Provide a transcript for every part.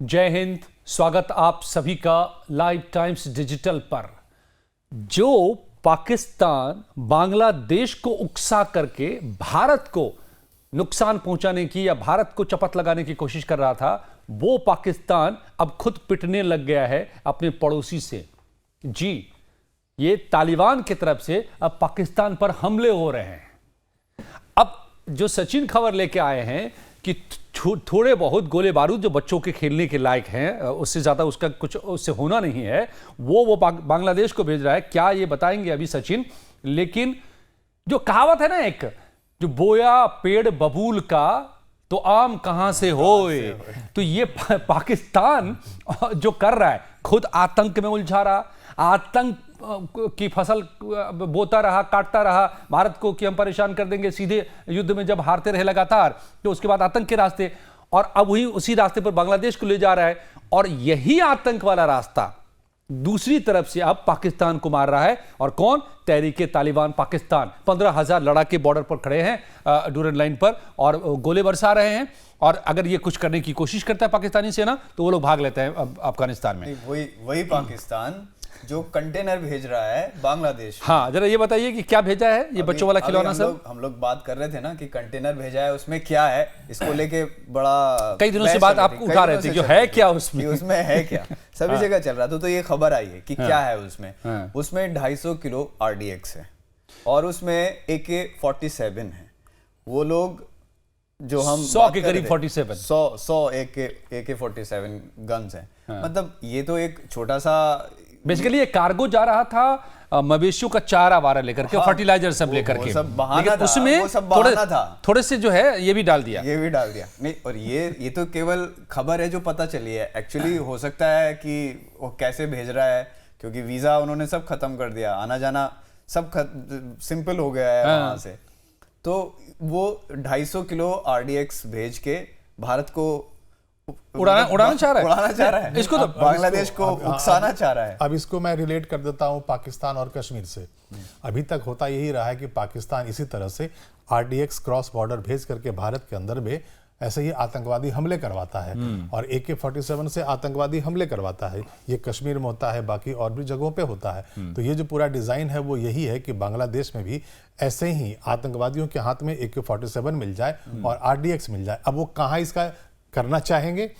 जय हिंद। स्वागत आप सभी का लाइव टाइम्स डिजिटल पर। जो पाकिस्तान बांग्लादेश को उकसा करके भारत को नुकसान पहुंचाने की या भारत को चपत लगाने की कोशिश कर रहा था, वो पाकिस्तान अब खुद पिटने लग गया है अपने पड़ोसी से। जी, ये तालिबान की तरफ से अब पाकिस्तान पर हमले हो रहे हैं। अब जो सचिन खबर लेके आए हैं कि थोड़े बहुत गोले बारूद जो बच्चों के खेलने के लायक हैं, उससे ज्यादा उसका कुछ उससे होना नहीं है, वो बांग्लादेश को भेज रहा है। क्या ये बताएंगे अभी सचिन। लेकिन जो कहावत है ना, एक जो बोया पेड़ बबूल का तो आम कहां से होए, तो ये पाकिस्तान जो कर रहा है, खुद आतंक में उलझा रहा, आतंक की फसल बोता रहा, काटता रहा भारत को कि हम परेशान कर देंगे। सीधे युद्ध में जब हारते रहे लगातार, तो उसके बाद आतंक के रास्ते, और अब वही उसी रास्ते पर बांग्लादेश को ले जा रहा है। और यही आतंक वाला रास्ता दूसरी तरफ से अब पाकिस्तान को मार रहा है। और कौन? तहरीके तालिबान पाकिस्तान। 15,000 लड़ाके बॉर्डर पर खड़े हैं डूरन लाइन पर, और गोले बरसा रहे हैं। और अगर ये कुछ करने की कोशिश करता है पाकिस्तानी सेना, तो वो लोग भाग लेते हैं अफगानिस्तान में। वही पाकिस्तान जो कंटेनर भेज रहा है बांग्लादेश। हाँ, जरा ये बताइए कि क्या भेजा है ये बच्चों वाला खिलौना सब। हम लोग बात कर रहे थे ना कि कंटेनर भेजा है, उसमें क्या है, इसको लेके बड़ा कई दिनों से बात आप उठा रहे थे, जो है क्या उसमें है क्या, सभी जगह चल रहा था। तो ये खबर आई है कि क्या है उसमें। उसमें 250 किलो RDX है और उसमें AK-47 है। वो लोग जो हम 100 के करीब 47 100 AK-47 गन्स हैं। मतलब ये तो एक छोटा सा, बेसिकली ये कार्गो जा रहा था मवेशियों का चारा वारा लेकर के, फर्टिलाइजर सब लेकर के, लेकिन उसमें थोड़े से जो है ये भी डाल दिया नहीं। और ये तो केवल खबर है जो पता चली है। एक्चुअली हो सकता है कि वो कैसे भेज रहा है, क्योंकि वीजा उन्होंने सब खत्म कर दिया, आना जाना सब सिंपल हो गया है वहां से। तो वो 250 किलो RDX भेज के भारत को उड़ाना चाह रहा है। इसको तो बांग्लादेश को उकसाना चाह रहा है। अब इसको मैं रिलेट कर देता हूं पाकिस्तान और कश्मीर से। अभी तक होता यही रहा है कि पाकिस्तान इसी तरह से RDX क्रॉस बॉर्डर भेज करके भारत के अंदर में ऐसे ही आतंकवादी हमले करवाता है, और AK-47 से आतंकवादी हमले करवाता है। ये कश्मीर में होता है, बाकी और भी जगहों पे होता है। तो ये जो पूरा डिजाइन है वो यही है कि बांग्लादेश में भी ऐसे ही आतंकवादियों के हाथ में AK-47 मिल जाए और RDX मिल जाए। अब वो कहाँ इसका करना चाहेंगे?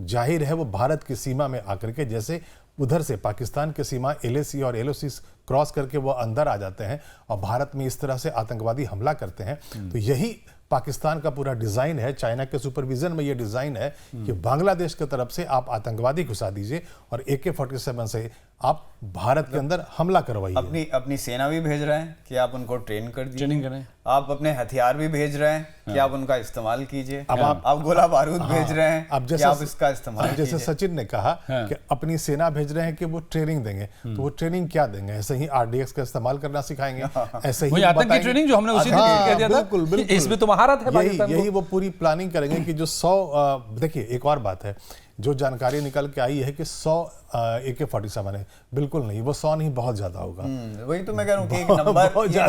जाहिर है वो भारत की सीमा में आकर के, जैसे उधर से पाकिस्तान की सीमा LAC और LOC क्रॉस करके वो अंदर आ जाते हैं और भारत में इस तरह से आतंकवादी हमला करते हैं। तो यही पाकिस्तान का पूरा डिजाइन है। चाइना के सुपरविजन में ये डिजाइन है कि बांग्लादेश की तरफ से आप आतंकवादी घुसा दीजिए और AK-47 से आप भारत के अंदर हमला करवाइए। अपनी सेना भी भेज रहे हैं कि आप उनको ट्रेन कर दीजिए, ट्रेनिंग करें। आप अपने हथियार भी भेज रहे हैं कि आप उनका इस्तेमाल कीजिए। अब आप गोला बारूद भेज रहे हैं कि आप इसका इस्तेमाल कीजिए। जैसे सचिन ने कहा कि अपनी सेना भेज रहे हैं कि वो ट्रेनिंग देंगे, तो वो ट्रेनिंग क्या देंगे? ऐसे ही RDX का इस्तेमाल करना सिखाएंगे, ऐसे ही आतंकी ट्रेनिंग जो हमने उसी दिन कह दिया था। बिल्कुल, इसमें तो महारत है पाकिस्तान को। यही वो पूरी प्लानिंग करेंगे कि जो 100, देखिए एक और बात है, जो जानकारी निकल के आई है कि 100 AK-47 है। बिल्कुल नहीं, वो 100 नहीं, बहुत ज्यादा होगा। वही तो मैं कह रहा हूं कि एक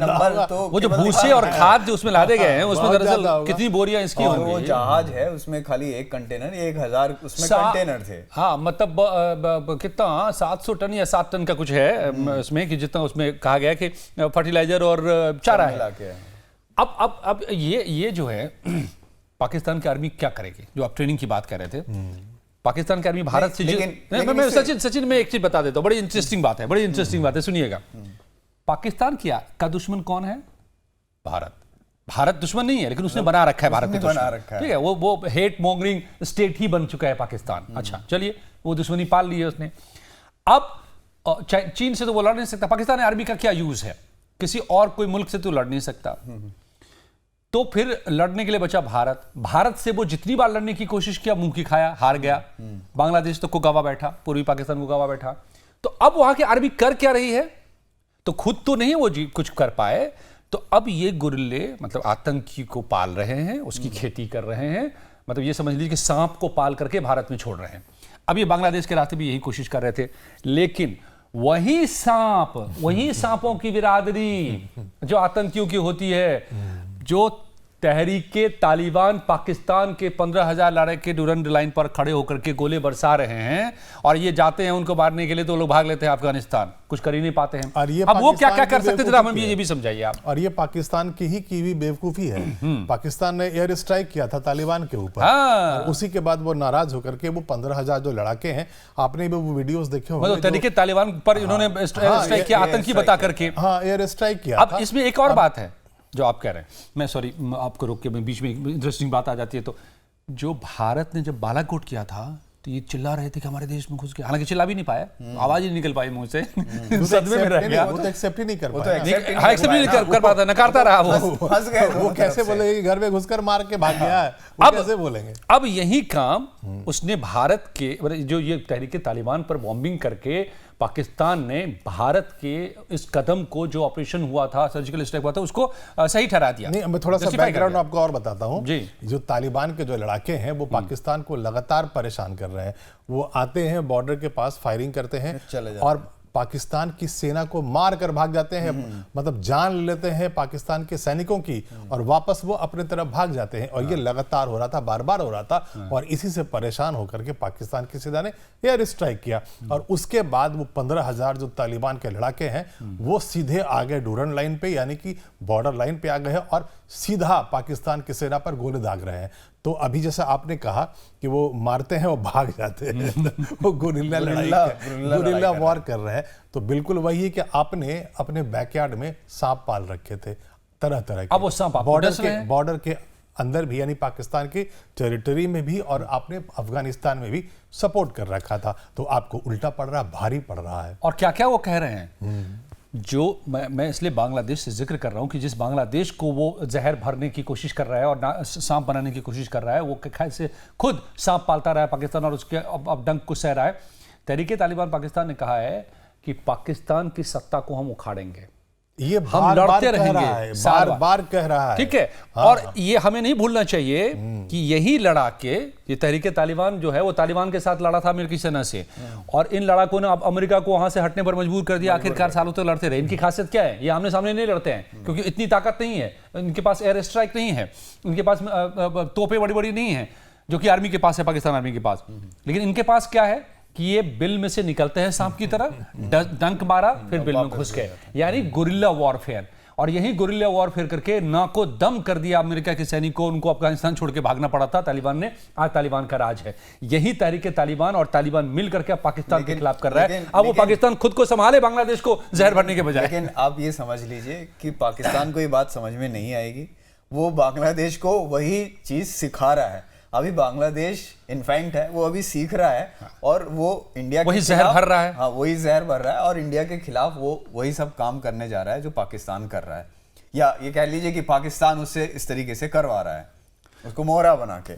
नंबर तो वो जो भूसे और खाद जो उसमें लादे गए हैं, उसमें दरअसल कितनी बोरियां इसकी होंगी। वो जहाज है, उसमें खाली एक कंटेनर, 1000 उसमें कंटेनर थे। हाँ, मतलब कितना 700 टन या 7 टन का कुछ है उसमें, कि जितना उसमें कहा गया कि फर्टिलाइजर और चारा है। अब ये जो है पाकिस्तान की आर्मी क्या करेगी? जो आप ट्रेनिंग की बात कर रहे थे, पाकिस्तान की आर्मी भारत से मैं सचिन में एक चीज बता देता हूं, बड़ी इंटरेस्टिंग बात है, सुनिएगा। पाकिस्तान का दुश्मन कौन है? भारत दुश्मन नहीं है, लेकिन उसने बना रखा है भारत को दुश्मन। ठीक है, वो हेट मॉन्गरिंग स्टेट ही बन चुका है पाकिस्तान। अच्छा, चलिए, वो दुश्मनी पाल ली है उसने। अब चीन से तो वो लड़ नहीं सकता। पाकिस्तान आर्मी का क्या यूज है? किसी और कोई मुल्क से तो लड़ नहीं सकता। तो फिर लड़ने के लिए बचा भारत से वो जितनी बार लड़ने की कोशिश किया, मुंह की खाया, हार गया। बांग्लादेश तो गवा बैठा, पूर्वी पाकिस्तान को गवा बैठा। तो अब वहां की आर्मी कर क्या रही है? तो खुद तो नहीं वो कुछ कर पाए, तो अब ये गुरिल्ले मतलब आतंकी को पाल रहे हैं, उसकी खेती कर रहे हैं। मतलब ये समझ लीजिए कि सांप को पाल करके भारत में छोड़ रहे हैं। अब ये बांग्लादेश के रास्ते भी यही कोशिश कर रहे थे, लेकिन वही सांपों की बिरादरी जो आतंकियों की होती है, जो तहरीके तालिबान पाकिस्तान के 15,000 लड़के डूरन लाइन पर खड़े होकर के गोले बरसा रहे हैं और ये जाते हैं उनको मारने के लिए, तो लोग भाग लेते हैं अफगानिस्तान, कुछ कर ही नहीं पाते हैं। और ये अब वो क्या क्या पाकिस्तान कर की सकते थे, हमें बेवकूफी ये भी समझाइए आप। और ये पाकिस्तान की हुई बेवकूफी है। पाकिस्तान ने एयर स्ट्राइक किया था तालिबान के ऊपर, हाँ। और उसी के बाद वो नाराज होकर के वो 15,000 जो लड़ाके हैं, आपने भी वो वीडियोस देखे होंगे, मतलब तहरीके तालिबान पर इन्होंने स्ट्राइक किया, आतंकी बता करके। हाँ, एयर स्ट्राइक किया अब था। इसमें एक और बात है जो आप कह रहे हैं, मैं सॉरी आपको रोक के, मैं बीच में इंटरेस्टिंग बात आ जाती है। तो जो भारत ने जब बालाकोट किया था तो ये चिल्ला रहे थे कि हमारे देश में घुस गया, हालांकि चिल्ला भी नहीं पाया, आवाज ही नहीं निकल पाई मुंह से, सदमे में रह गया। वो तो एक्सेप्ट ही नहीं कर वो तो पाया। एक्सेप्ट नहीं कर पाता, नकारता रहा वो। फंस गए वो कैसे बोलेंगे कि घर में घुसकर मार के भाग गया है, वो कैसे बोलेंगे? अब यही काम उसने भारत के, जो ये तहरीके तालिबान पर बॉम्बिंग करके पाकिस्तान ने भारत के इस कदम को, जो ऑपरेशन हुआ था, सर्जिकल स्ट्राइक हुआ था, उसको सही ठहरा दिया। नहीं, मैं थोड़ा सा Justify कर बैकग्राउंड दिया। आपको और बताता हूँ। जी। जो तालिबान के जो लड़ाके हैं वो पाकिस्तान को लगातार परेशान कर रहे हैं। वो आते हैं बॉर्डर के पास, फायरिंग करते हैं चले जाते और पाकिस्तान की सेना को मार कर भाग जाते हैं, मतलब जान ले लेते हैं पाकिस्तान के सैनिकों की, और वापस वो अपने तरफ भाग जाते हैं। और ये लगातार हो रहा था, बार बार हो रहा था, और इसी से परेशान होकर के पाकिस्तान की सेना ने एयर स्ट्राइक किया। और उसके बाद वो 15,000 जो तालिबान के लड़ाके हैं वो सीधे आ गए डूरन लाइन पे, यानी कि बॉर्डर लाइन पे आ गए हैं और सीधा पाकिस्तान की सेना पर गोले दाग रहे हैं। तो अभी जैसा आपने कहा कि वो मारते हैं, वो भाग जाते हैं, वो गुरिल्ला लड़ाई, गुरिल्ला वॉर कर रहे हैं। तो बिल्कुल वही है कि आपने अपने बैकयार्ड में सांप पाल रखे थे, तरह तरह के। अब वो सांप आपको डस रहे हैं। बॉर्डर के अंदर भी, यानी पाकिस्तान की टेरिटरी में भी, और आपने अफगानिस्तान में भी सपोर्ट कर रखा था। तो आपको उल्टा पड़ रहा, भारी पड़ रहा है। और क्या क्या वो कह रहे हैं, जो मैं इसलिए बांग्लादेश से जिक्र कर रहा हूं कि जिस बांग्लादेश को वो जहर भरने की कोशिश कर रहा है और सांप बनाने की कोशिश कर रहा है, वो कैसे खुद सांप पालता रहा है पाकिस्तान और उसके अब डंक को सह रहा है। तहरीके तालिबान पाकिस्तान ने कहा है कि पाकिस्तान की सत्ता को हम उखाड़ेंगे, ये हम लड़ते रहेंगे, बार बार कह रहा है। ठीक है। हाँ। और ये हमें नहीं भूलना चाहिए कि यही लड़ाके, ये तहरीके तालिबान जो है वो तालिबान के साथ लड़ा था अमेरिकी सेना से, और इन लड़ाकों ने अब अमेरिका को वहां से हटने पर मजबूर कर दिया। आखिरकार सालों तक लड़ते रहे। इनकी खासियत क्या है, ये आमने सामने नहीं लड़ते हैं क्योंकि इतनी ताकत नहीं है, इनके पास एयर स्ट्राइक नहीं है, इनके पास तोपें बड़ी बड़ी नहीं है जो कि आर्मी के पास है, पाकिस्तान आर्मी के पास। लेकिन इनके पास क्या है कि ये बिल में से निकलते हैं सांप की तरह, डंक मारा फिर बिल में घुस गए, यानी गुरिल्ला वॉरफेयर। और यही गुरिल्ला वॉरफेयर करके नाको दम कर दिया अमेरिका के सैनिकों, उनको अफगानिस्तान छोड़ के भागना पड़ा था तालिबान ने। आज तालिबान का राज है। यही तहरीके तालिबान और तालिबान मिलकर के पाकिस्तान के खिलाफ कर रहा है। अब वो पाकिस्तान खुद को संभाले, बांग्लादेश को जहर भरने के बजाय। लेकिन आप ये समझ लीजिए कि पाकिस्तान को ये बात समझ में नहीं आएगी, वो बांग्लादेश को वही चीज सिखा रहा है। अभी बांग्लादेश इनफैक्ट है, वो अभी सीख रहा है, और वो इंडिया के वही जहर भर रहा है। हाँ, वही जहर भर रहा है, और इंडिया के खिलाफ वो वही सब काम करने जा रहा है जो पाकिस्तान कर रहा है, या ये कह लीजिए कि पाकिस्तान उससे इस तरीके से करवा रहा है, उसको मोहरा बना के।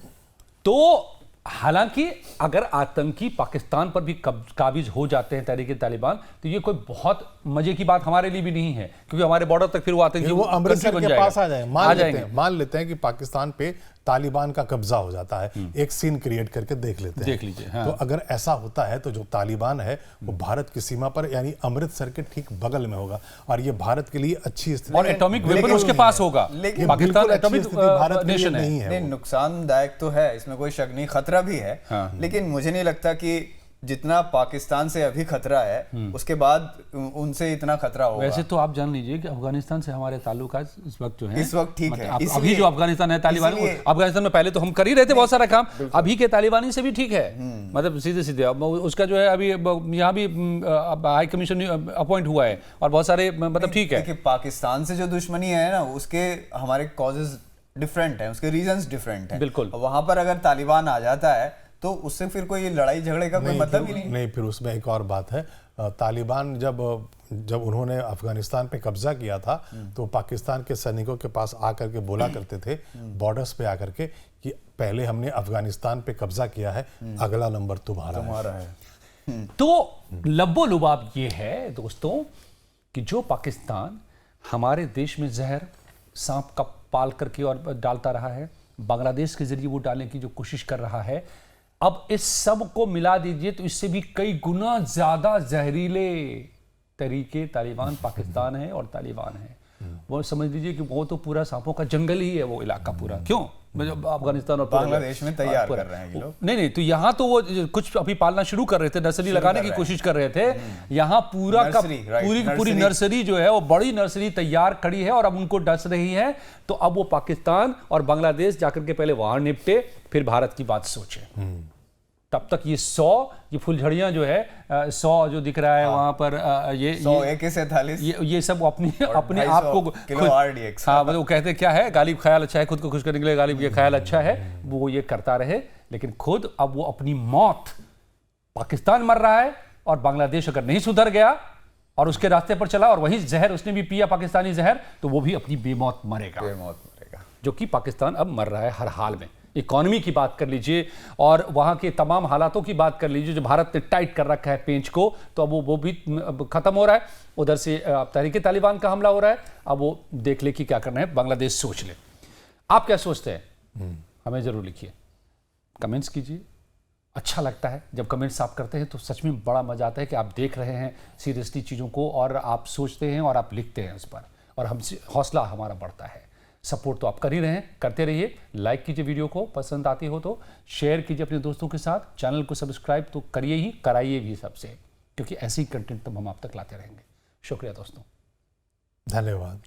तो हालांकि अगर आतंकी पाकिस्तान पर भी काबिज हो जाते हैं तहरीके तालिबान, तो ये कोई बहुत मजे की बात हमारे लिए भी नहीं है, क्योंकि हमारे बॉर्डर तक फिर वो आतंकी वो अमृतसर के पास आ जाए, मान लेते हैं कि पाकिस्तान पे तालिबान का कब्जा हो जाता है, एक सीन क्रिएट करके देख लेते हैं। देख लीजिए। हाँ। तो अगर ऐसा होता है तो जो तालिबान है वो भारत की सीमा पर, यानी अमृतसर के ठीक बगल में होगा, और ये भारत के लिए अच्छी स्थिति, और एटॉमिक वेपन उसके पास होगा। लेकिन पाकिस्तान एटॉमिक भारत के लिए नेशन नहीं है। है। नहीं, नुकसानदायक तो है, इसमें कोई शक नहीं, खतरा भी है। लेकिन मुझे नहीं लगता कि जितना पाकिस्तान से अभी खतरा है उसके बाद उनसे इतना खतरा होगा। वैसे तो आप जान लीजिए कि अफगानिस्तान से हमारे ताल्लुकात इस वक्त जो है, इस वक्त ठीक है। अभी जो अफगानिस्तान है तालिबान, अफगानिस्तान में पहले तो हम कर ही रहे थे बहुत सारा काम, अभी के तालिबानी से भी ठीक है, मतलब सीधे सीधे। उसका जो है अभी यहाँ भी हाई कमीशन अपॉइंट हुआ है और बहुत सारे, मतलब ठीक है। पाकिस्तान से जो दुश्मनी है ना, उसके हमारे कॉजेज डिफरेंट हैं, उसके रीजंस डिफरेंट हैं। बिल्कुल। वहां पर अगर तालिबान आ जाता है तो उससे फिर कोई लड़ाई झगड़े का कोई मतलब ही नहीं। फिर उसमें एक और बात है, तालिबान जब उन्होंने अफगानिस्तान पे कब्जा किया था तो पाकिस्तान के सैनिकों के पास आकर के बोला करते थे, बॉर्डर्स पे आकर के, कि पहले हमने अफगानिस्तान पे कब्जा किया है, अगला नंबर तुम्हारा है। तो लब्बो लुबाब ये है दोस्तों कि जो पाकिस्तान हमारे देश में जहर सांप का पाल करके और डालता रहा है, बांग्लादेश के जरिए वो डालने की जो कोशिश कर रहा है, अब इस सब को मिला दीजिए तो इससे भी कई गुना ज्यादा जहरीले तरीके तालिबान पाकिस्तान है और तालिबान है। वो समझ लीजिए कि वो तो पूरा सांपों का जंगल ही है वो इलाका पूरा। क्यों? मतलब अफगानिस्तान और बांग्लादेश में तैयार कर रहे हैं ये लोग। नहीं, तो यहाँ तो वो कुछ अभी पालना शुरू कर रहे थे, नर्सरी लगाने की कोशिश कर रहे थे। यहाँ पूरा का पूरी नर्सरी जो है वो बड़ी नर्सरी तैयार खड़ी है और अब उनको डस रही है। तो अब वो पाकिस्तान और बांग्लादेश जाकर के पहले वहां निपटे, फिर भारत की बात सोचे। तब तक ये फुलझड़ियां जो है 100 जो दिख रहा है वहां पर ये 100 ये सब अपने आप को किलो RDX। हाँ, मतलब वो कहते क्या है, गालिब ख्याल अच्छा है, खुद को खुश करने के लिए गालिब ये ख्याल अच्छा है, वो ये करता रहे। लेकिन खुद अब वो अपनी मौत, पाकिस्तान मर रहा है और बांग्लादेश अगर नहीं सुधर गया और उसके रास्ते पर चला और वही जहर उसने भी पिया पाकिस्तानी जहर, तो वो भी अपनी बेमौत मरेगा, जो कि पाकिस्तान अब मर रहा है हर हाल में। इकोनॉमी की बात कर लीजिए और वहाँ के तमाम हालातों की बात कर लीजिए, जो भारत ने टाइट कर रखा है पेंच को, तो अब वो भी खत्म हो रहा है। उधर से तहरीक तालिबान का हमला हो रहा है, अब वो देख ले कि क्या करना है, बांग्लादेश सोच ले। आप क्या सोचते हैं? हमें जरूर लिखिए, कमेंट्स कीजिए। अच्छा लगता है जब कमेंट्स आप करते हैं, तो सच में बड़ा मजा आता है कि आप देख रहे हैं सीरियसली चीज़ों को और आप सोचते हैं और आप लिखते हैं उस पर, और हमसे हौसला हमारा बढ़ता है। सपोर्ट तो आप कर ही रहे हैं, करते रहिए। लाइक कीजिए वीडियो को, पसंद आती हो तो शेयर कीजिए अपने दोस्तों के साथ। चैनल को सब्सक्राइब तो करिए ही, कराइए भी सबसे, क्योंकि ऐसे ही कंटेंट तो हम आप तक लाते रहेंगे। शुक्रिया दोस्तों, धन्यवाद।